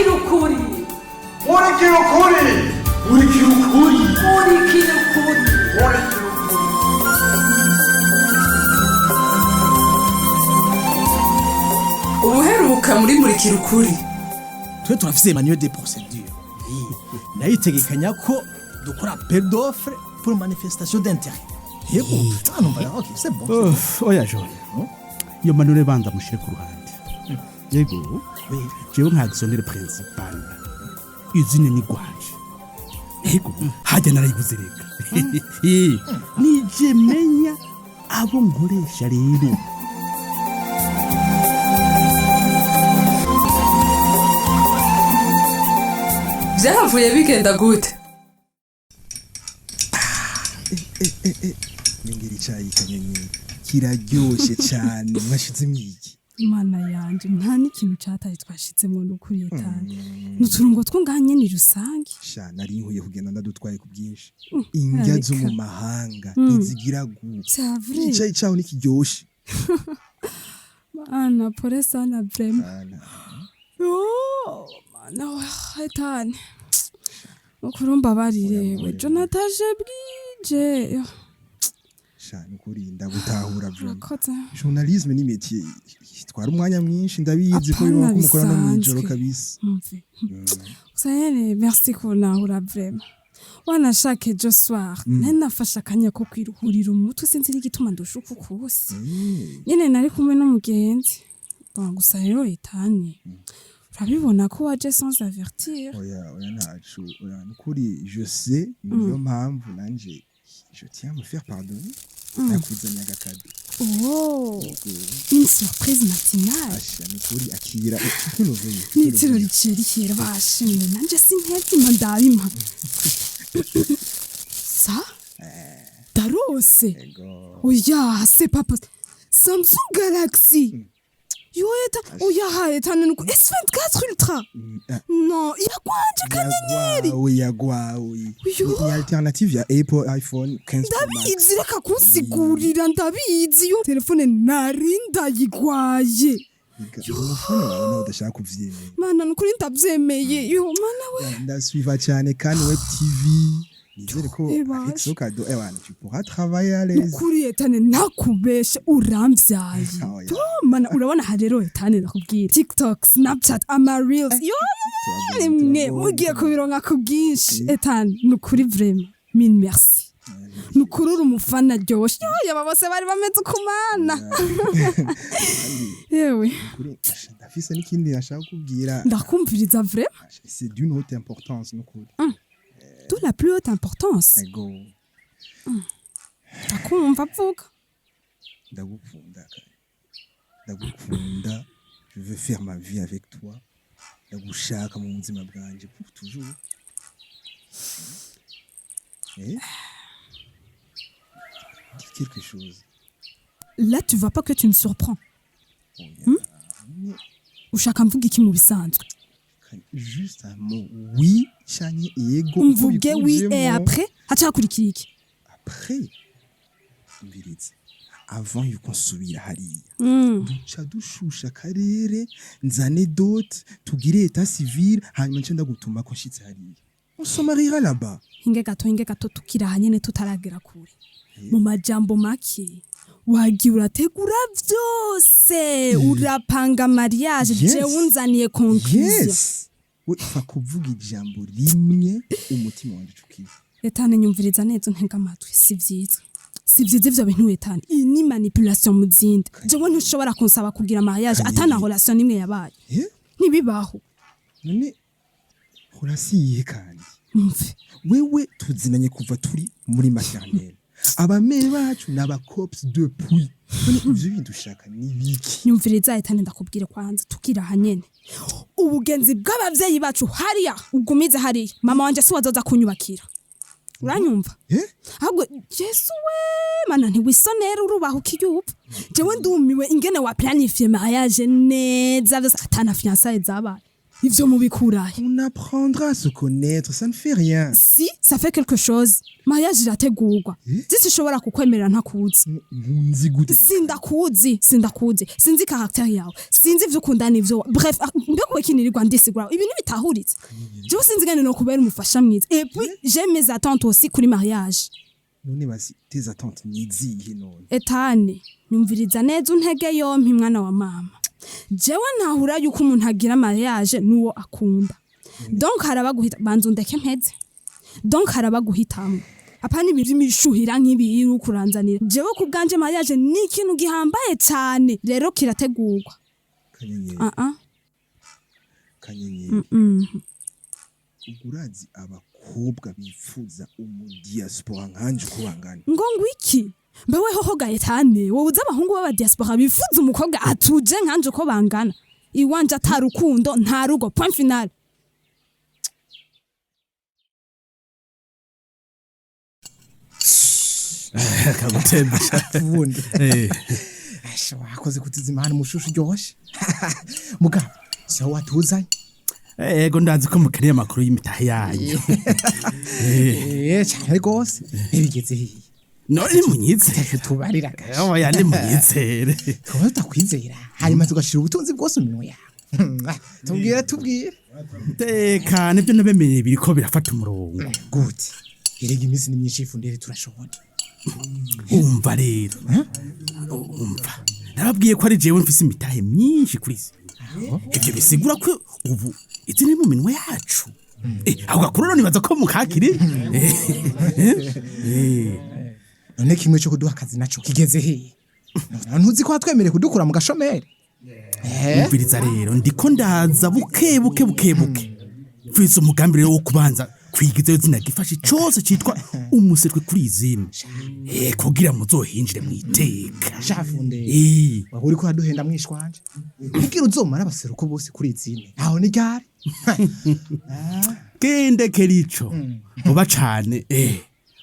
murikira ukuri murikira ukuri murikira ukuri murikira ukuri murikira ukuri. ubuheruka muri murikira ukuri twe turafise manuel de procédure nayitegekanya ko dukora appel d'offre pour manifestation d'intérêt. Yego numva ok c'est bon. Oya John iyo manure banza mushire ku ruhande. Yego jewe nka actionnaire principal izine ni gwaje. Yego hajya narayiguze reka nije menya abo nkoresha rero. byahavuye bigenda gute Ningiri cyayi kanyenye kiraryoshe cyane mwashize mwiki. Imana yanje nta n'ikintu cyataye twashitsemo n'ukuri yetanye n'uturungo twunganye ni rusange Sha nari nkuye kugenda ndadutwaye ku byinshi. Indya zo mu mahanga ntizigira gu. c'est vrai Icyayi cyaho nikiryoshe. Mana pole sana vraiment oh mana yetanye ukurumba barirewe Jonathan bwije Sha nukuri ndagutahura vraiment. Rakoze Journalisme ni métier itwara umwanya mwinshi ndabizi ko biba kumukora no mwijoro kabisa. Sayene merci kunahura vraiment wanashake jo soir nafasha akanya ko kwiruhurira umutwe sinzi n'igituma ndushuka kose nyene nari kumwe n'umugenzi gusa rero itani urabibona ko waje sans avertir. Oya ntacu oya nukuri je sais niyo mpamvu nanje je tiens à me faire pardonner. Nakuzanya agakado. Oh une surprise matinale. Asha nukuri akira ikinoveye. Nitiro ricirikira bashimye nanje sintetse mandabima. Ça darose. Oya c'est pas possible. Samsung Galaxy. Yoeta oya tane nuko S24 Ultra. Non, il y a quoi kanyenyeri? Oya oui. Ni alternative ya Apple iPhone 15 Pro Max. Ndabizi reka kunsigurira ndabizi yo telefone narinda yigwaye. Telefone wawe udashaka kuvyemera. Mana nukuri ndavyemeye. Yo mana we. Ndasuiva cyane kandi web TV. Nizere ko avec ce cadeau tu pourras travailler à l'aise. Nukuri etane nakubeshe uramvyaye. Mana urabona harero etane nakubwira. TikTok, Snapchat, Reels. Yo rimwe mugiye kubironka kubwinshi. Etane nukuri vraiment. Mille merci. Nukurura umufana ryoshe. Yaba bose bari bameze kumana. Yewe. Ndafise n'ikindi nashaka kubwira. Ndakumviriza vraiment. C'est d'une haute importance nukuri. De la plus haute importance. Ego. Akumva vuga. Ndagukunda. Je veux faire ma vie avec toi. Ndagushaka mu buzima bwanje pour toujours. Dis quelque chose. Là tu vois pas que tu me surprends. Ushaka mvuga iki mu bisanzwe? Juste un mot. Oui, Chani et Ego. Mvuge oui et après, hacakurikira iki? Après, mbirizi. Avant yuko nsubira hariya. Duca dushusha akarere, nzane dot, tugire état civil, hanyuma nce ndagutuma ko nshitse hariya. On se mariera là-bas. Hinge gato tukira hanyene tutaragera kure. Mu majambo make. Wagiye urategura vyose urapanga mariage je unzaniye conclusion. Yes. Ufa kuvuga ijambo rimwe umutima wanje ukiye. Etane nyumviriza neza ntega amatwi si vyiza. Si vyiza ivyo bintu etane. Iyi ni manipulation muzindi. Jewe ntushobora kunsaba kugira mariage atana relation nimwe yabaye. Nibibaho. None urasiye kandi. Wewe tuzinanye kuva turi muri maternelle. Abamere bacu n'abacops depuis. Ivyo bindushaka ni biki? Nyumviriza etane ndakubwire kwanza tukira hanyene. Ubugenzi bw'abavyeyi bacu hariya ugumize hariya. Mama wanje si wazoza kunyubakira. Uranyumva? Ahubwo Yesu we mana ntiwisonera urubaho ukiyupa. Jewe ndumiwe ingene wa planifier mariage neza atana fiançailles zabaye. Ivyo mubikurahe. On apprendra à se connaître, ça ne fait rien. Si ça fait quelque chose mariage irategurwa zisishobora kukwemerera ntakuzi nzi gute sindakuzi sinzi caractère yawe sinzi ivyo ukunda n'ivyo bref mbego ikinirirwa ndisigura ibintu bitahuritse je sinzi gane no kubera umufasha mwiza et puis j'ai mes attentes aussi kuri mariage none basi tes attentes nizihe none etane nyumviriza neza untege yompi mwana wa mama jewe ntahura yuko umuntu agira mariage nuwo akunda donc harabaguhita banzu ndeke mpeze donc harabaguhitamo apana ibintu by'imishuhira nk'ibi ukuranzanira jewe ku bwanje mariage ni ikintu gihambaye cyane rero kirategurwa kanyenye urazi abakobwa bifuza umudiaspora nkanje ko bangana ngo ngwiki mbewe hoho Gaetane wowe uzi abahungu b'aba diaspora bifuza umukobwa atuje nkanje ko bangana iwanje atarukundo nta rugo point final kagutembesha ubundi asha wakoze kutizimana mushushu ryoshe muga so watuzanye ego ndazi ko mukiriye makuru y'imitahe yanyu cyane rwose ntibigeze hiye none munyitse tubarira gaho yandi munyitsere ko utakwizera hanyuma tugashira ubutunzi bwose umunwa yawe tubwire teka nibyo nabemereye biriko birafata umurongo gute irega iminsi ni myinshi ifundire turashobora umva rero umva narabwiye ko ari jewe mfise imitahe myinshi kuri isi ibyo bisigura ko ubu izi ni mu minwe yacu aho gakururo nibaza ko mukakiri none kimwe cyo kuduha akazi naco kigeze he ntuzi ko watwemereye kudukura mu gashomeri umviriza rero ndiko ndaza buke mfise umugambi rero wo kubanza kwigizeyo zina gifashe cyose cyitwa umusetwe kuri izina kugira muzohinjire mu iteka shafunde wahuri ko haduhenda mwishwanje kugira uzomara abaseruko bose kuri izina aho ni ryari kende kerico muba cane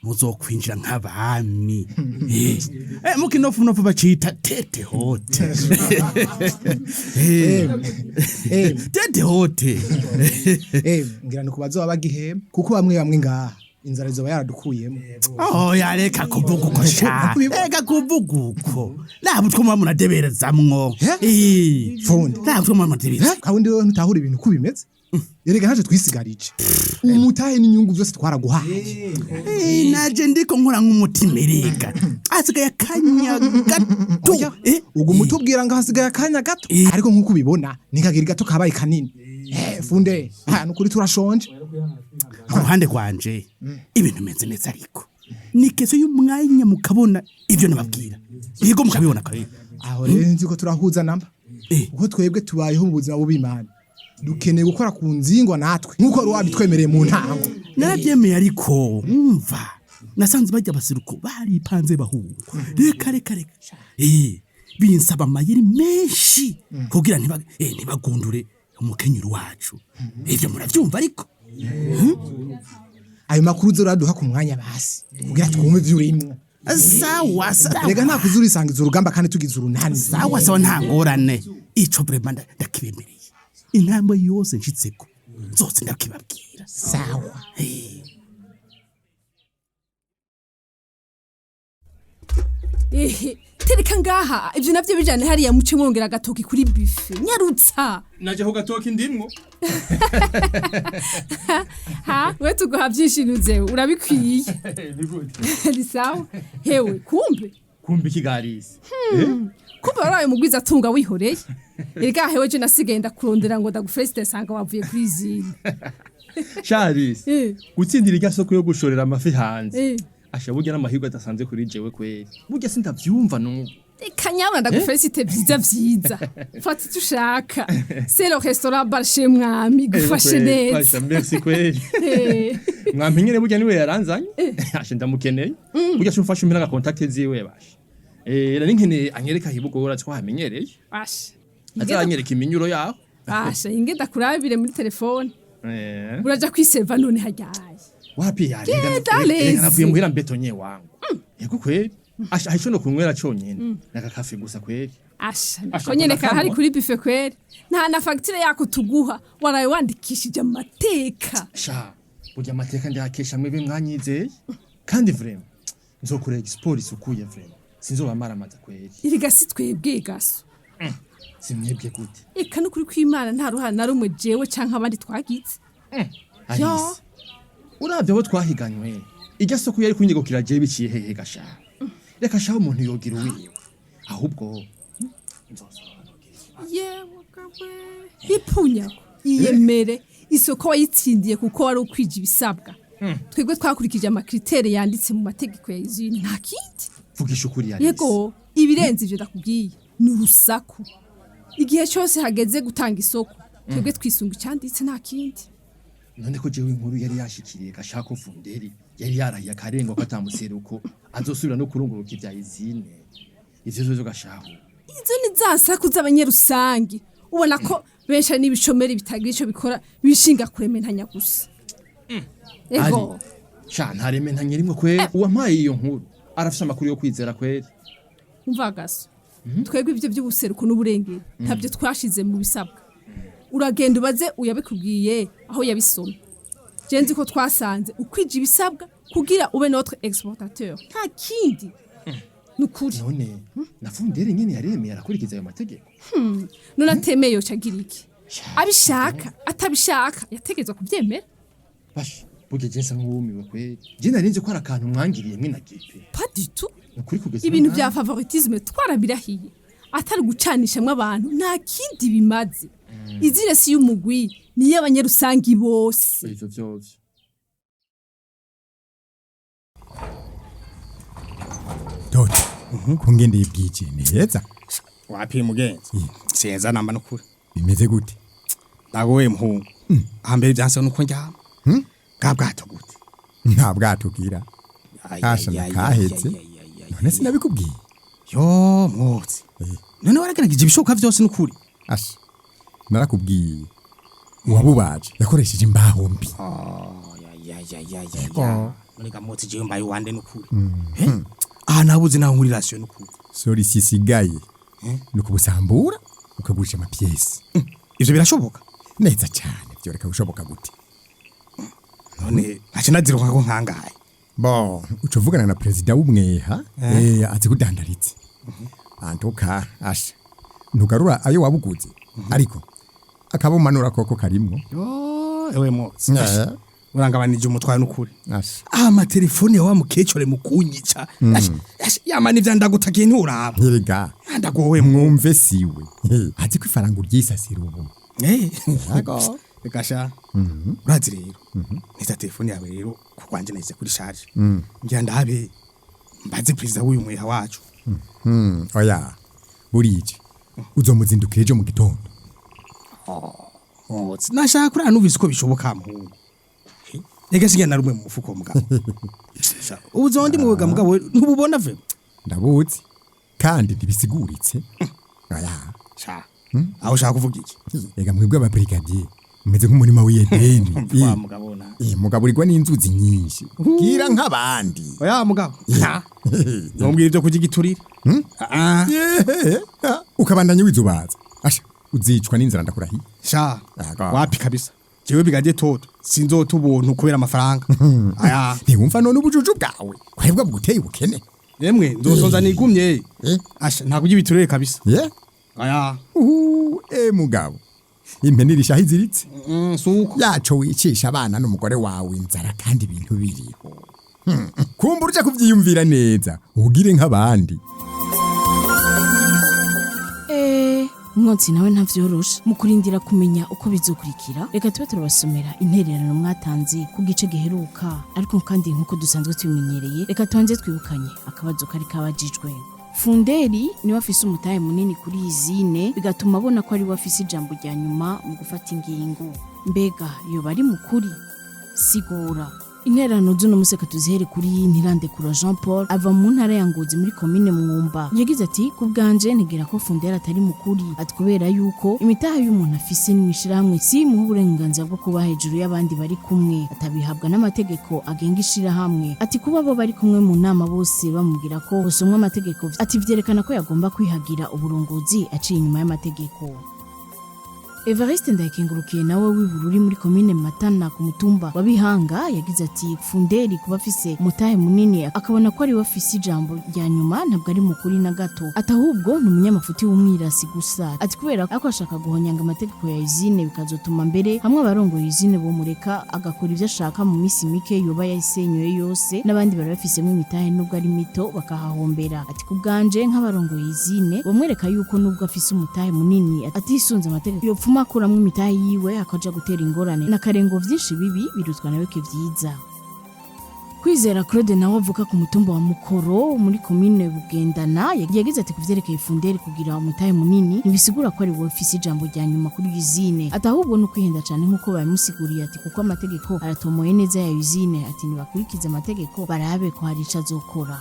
muzokwinjira nk'abami mukinofu bacita tete hote tete hote ngira nuko bazoba bagihema kuko bamwe ngaha inzara izoba yaradukuyemo yareka kuvuga uko sha reka kuvuga uko ntabwo twumva munadeberezamwo fundi ntabwo twumva munadebereza kandi wowe ntutahura ibintu uko bimeze erega haje twisigarije umutahe n'inyungu byose twaraguhaye naje ndiko nkora nk'umutima erega asigaye akanya gato ubwo mutubwira ngo hasigaye akanya gato ariko nk'uko ubibona nikagira gato kabaye kanini funde nukuri turashonje ku ruhande rwanje ibintu bimeze neza ariko ni keso y'umwanya mukabona ibyo nababwira yego mukabibona kare aho rero nzi ko turahuza namba uko twebwe tubayeho mu buzima bw'Imana dukeneye gukora ku nzingwa natwe nkuko ari wabitwemereye mu ntango narabyemeye ariko umva nasanze bajya basiruko baripanze bahungu reka binsaba amayeri menshi kugira ntibagundure umukenyero wacu ibyo murabyumva ariko ayo makuru zoraduha ku mwanya basi kugira twumve ivyo urimo sawa rega nta kuzurisangiza urugamba kandi tugize urunani sawa nta ngorane ico vraiment ndakibemereye intambwe yose nshitseko zose ndakibabwira sawa tereka ngaha ibyo navyo bijane hariya muce mwongera gatoki kuri buffet nyarutsa naje ho gatoki ndimwo we tuguha byishinuze urabikwiye ni sawa hewe kumbe kigarisi kumbe waraye mugwiza atunga wihoreye erega hewe je nasigaye ndakurondera ngo ndagufeste sanga wavuye kuri izina Charles gutsindira igasoko yo gushorera amafi hanze ashaburya n'amahirwe adasanze kuri jewe kweri burya sindavyumva nuko kanyabura ndagufeste vyiza fata icyo ushaka c'est le restaurant bar chez mwami gufashe neza merci kweri mwami nyene burya niwe yaranzanye ashe ndamukeneye burya shumfashe impira contact ziwe bashe nari nkene anyereka hibugora twamenyereye bashe azanyereka iminyuro yaho bashe ingenda kurabire muri telefone uraja kwiseva none hajyaye wapi yari navuye muhira mbetonye wangu yego kweri asha no kunywera cyonyene naka kafe gusa kweri asha nyene ka hari kuri buffet kweri nta na facture yako tuguha waraye wandikishije amateka sha burya amateka ndakesha mwebe mwanyizeye kandi vraiment nzokurega sport isukuye vraiment sinzobamara amaza kweri iriga si twebwe gaso simwebwe gute eka n'ukuri kw'Imana nta ruhara na rumwe jewe canke abandi twagize Alice uravye abo twahiganywe irya soko yari kunyegukira je biciye hehe gasha reka shaho umuntu yogira uwiwe ahubwo yewe kabwe ipunya iyemere isoko wayitsindiye kuko wari ukwije ibisabwa twebwe twakurikije amakritere yanditse mu mategeko ya izini nta kindi vugisha ukuri Alice yego ibirenze ivyo ndakubwiye n'urusaku igihe cyose hageze gutanga isoko twebwe twisunga icyanditse nta kindi none ko jewe inkuru yari yashikiriye gashako funderi yari yarahiye akarengo katamuseruko azosubira no kurunguruka ibya izine ivyo zo gashaho izo ni za saku z'abanyerusangi ubona ko benshi n'ibishomeri bitagira ico bikora bishinga kurementanya gusa ego sha ntarementanya rimwe kweri uwampaye iyo nkuru arafise amakuru yo kwizera kweri umva gaso twebwe ivyo by'ubuseruko n'uburengero ntabyo twashize mu bisabwa uragenda ubaze uyabikubwiye aho yabisomye jenzi ko twasanze ukwije ibisabwa kugira ube notre exportateur nta kindi nukuri none nafundere nyene yaremeye arakurikiza ayo mategeko none atemeye yo cagira iki abishaka atabishaka yategezwa kuvyemera bash burya jensa nk'uwumiwe kweri je narinze ko arakantu mwangiriye mwe nagipe pas du tout nukuri kugeza ibintu bya favoritisme twarabirahiye atari gucanishamwe abantu nta kindi bimaze izina si y'umugwi ni y'abanyerusangi bose ivyo vyovyo Toto kungendeye bwije neza wapi mugenzi seza namba nukuri bimeze gute nagoye mpungu hambere byanse nuko njyama bwato gute nta bwato gira asha nakahetse none sinabikubwiye yo mwotsi none waragerageje ibishoboka byose nukuri asha narakubwiye uwabubaje yakoresheje imbaho mbi muri gamotsi je mbaye wande nukuri nabuze naho muri relation nukuri sorry sisigaye nukubusambura ukagurisha amapiesi ivyo birashoboka neza cyane byo reka gushoboka gute none acha naziruka ko nkangaye bo ucuvugana na president w'umweha azi kudandaritse antuka asha ntugarura ayo wabuguze ariko akabumanura koko karimwo ewe motsi urangabanije umutwaye nukuri asha amatelefone ya wa mukecure mukunyica yamana ivya ndagutakiye nturaba Hirega ndagowe mwumve siwe azi ko ifaranga uryisasira ubu Ago Bekasha urazi rero nita telefone yawe rero kukwanje nahise kuri charge ngira ndabe mbaze president w'uyu mweha wacu oya burije uzomuzindukira ejo mu gitondo nashaka kuri anuvise ko bishoboka muhungu ega sinya na rumwe mu mufuko mugabo uzondi muwega mugabo ntububona ve ndabuzi kandi ntibisiguritse oya sha aho shaka kuvuga iki ega mwebwe aba brigadier meze nk'umurima w'Edeni mugaburirwa n'inzuzi nyinshi gira nk'abandi oya mugabo nombwira ibyo kugigiturira ukabandanya wizubaza asha uzicwa n'inzara ndakurahiye sha wapi kabisa jewe bigaje toto sinzota ubuntu kubera amafaranga aya ntiwumva none ubujuju bwawe kwebwa buguteye ubukene yemwe nzosonza nigumye asha ntabwo ugibiturire kabisa aya mugabo impene irishaho iziritse suko yaco wicisha abana n'umugore wawe inzara kandi ibintu biriho kumbura uje kuvyiyumvira neza ugire nk'abandi umwotsi nawe ntavyorosha mu kurindira kumenya uko bizokurikira reka tube turabasomera intererano mwatanze ku gice giheruka ariko kandi nkuko dusanzwe tubimenyereye reka tubanze twibukanye akabazo kari kabajijwe Funderi niwe afise umutahe munini kuri izine bigatuma abona ko ari we afise ijambo rya nyuma mu gufata ingingo mbega yoba ari mukuri sigura intererano z'uno museka tuzihere kuri Ntirandekura Jean Paul ava mu ntara ya Ngozi muri commune Mwumba yagize ati kubganje ntegera ko Fundera atari mukuri atwubera yuko imitaha y'umuntu afise n'imishirahamwe si mu burenganzira bwo kuba hejuru y'abandi bari kumwe atabihabwa n'amategeko agenga ishirahamwe ati kuba bo bari kumwe mu nama bose bamubwira ko bosomwa amategeko ati vyerekana ko yagomba kwihagira uburongozi aciye inyuma y'amategeko Evariste Ndayikengurukiye nawe w'ibururi muri komine Matana ku mutumba wa Bihanga yagize ati Funderi kuba afise mutahe munini akabona ko ari wafise ijambo rya nyuma ntabwo ari mukuri na gato atahubwo ni umunyamafuti w'umwirasi gusa ati kubera ko ashaka guhonyanga amategeko ya izine bikazotuma mbere hamwe abarongoye izine bo mureka agakora ivyo ashaka mu misi mike yoba yayisenyuye yose n'abandi bari bafisemo imitahe nubwo ari mito bakahahombera ati kubganje nk'abarongoye izine bomwereka yuko nubwo afise umutahe munini atisunze amategeko yopfuma akuramwo imitahe yiwe akaja gutera ingorane n'akarengo vyinshi bibi birutwa nawe ke vyiza. Kwizera Claude nawe avuka ku mutumba wa Mukoro muri komine Bugendana yagize ati kuvyerekeye Funderi kugira umutahe munini nibisigura ko ari wofisi ijambo rya nyuma kuri izine atahubwo no kwihenda cyane nkuko bamusiguriye ati kuko amategeko aratomoye neza ya izine ati nibakurikiza amategeko barabe ko hari ica zokora.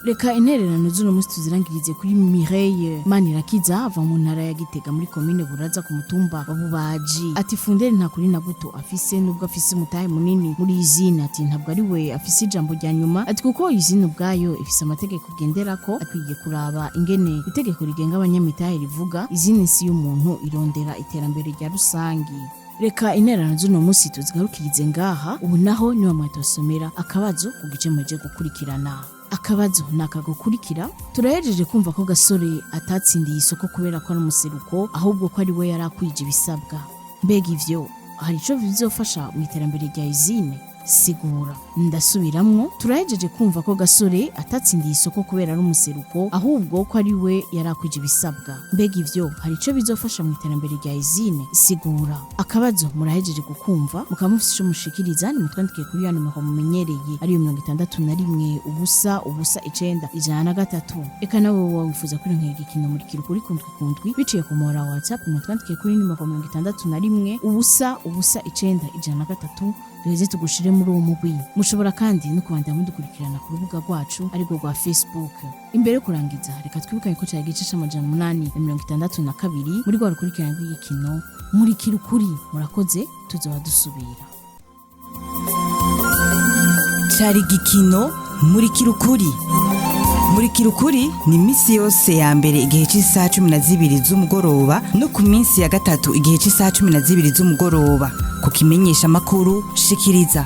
Reka intererano z'uno musi tuzirangirize kuri Mireille Manirakiza ava mu ntara ya Gitega muri komine Buraza ku mutumba wa Bubaji ati Funderi nta kuri na guto afise nubwo afise umutahe munini muri izina ati ntabwo ari we afise ijambo rya nyuma ati kuko izina ubwayo ifise amategeko genderako akwiye kuraba ingene itegeko rigenga abanyamitahe rivuga izina si y'umuntu irondera iterambere rya rusangi. Reka intererano z'uno musi tuzigarukirize ngaha ubu naho niwe mwatosomera akabazo ku gice mweje gukurikirana. Akabazo nakagukurikira turahejeje kumva ko gasore atatsindiye isoko kubera ko ari umuseruko ahubwo ko ari we yarakwije ibisabwa mbega ivyo hari ico bizofasha mu iterambere rya izine sigura ndasubiramwo turahejeje kumva ko gasore atatsindiye isoko kubera ari umuseruko ahubwo ko ari we yarakwije ibisabwa mbega ivyo hari ico bizofasha mu iterambere rya izine sigura akabazo murahejeje gukumva mukamufise ico mushikiriza ni mutwandike kuri ya nimero mumenyereye ari 61 ubusa ubusa 9 103 eka nawe wifuza kwironkera igikino muri kirukuri kundwi biciye ku mora WhatsApp mutwandike kuri nimero 61 ubusa ubusa 9 103 Reze tugushire muri uwo mugwi mushobora kandi no kubandanya mudukurikirana ku rubuga rwacu ariko rwa Facebook. Imbere kurangiza reka twibukanye ko cya gice c'amajana 862 muri rwa rukurikirana rw'igikino muri kirukuri murakoze tuzoba dusubira. Cari gikino muri kirukuri. Muri kirukuri ni misi yose ya mbere igihe cy'isaha 12 z'umugoroba no ku minsi ya gatatu igihe cy'isaha 12 z'umugoroba ku kimenyesha makuru shikiriza.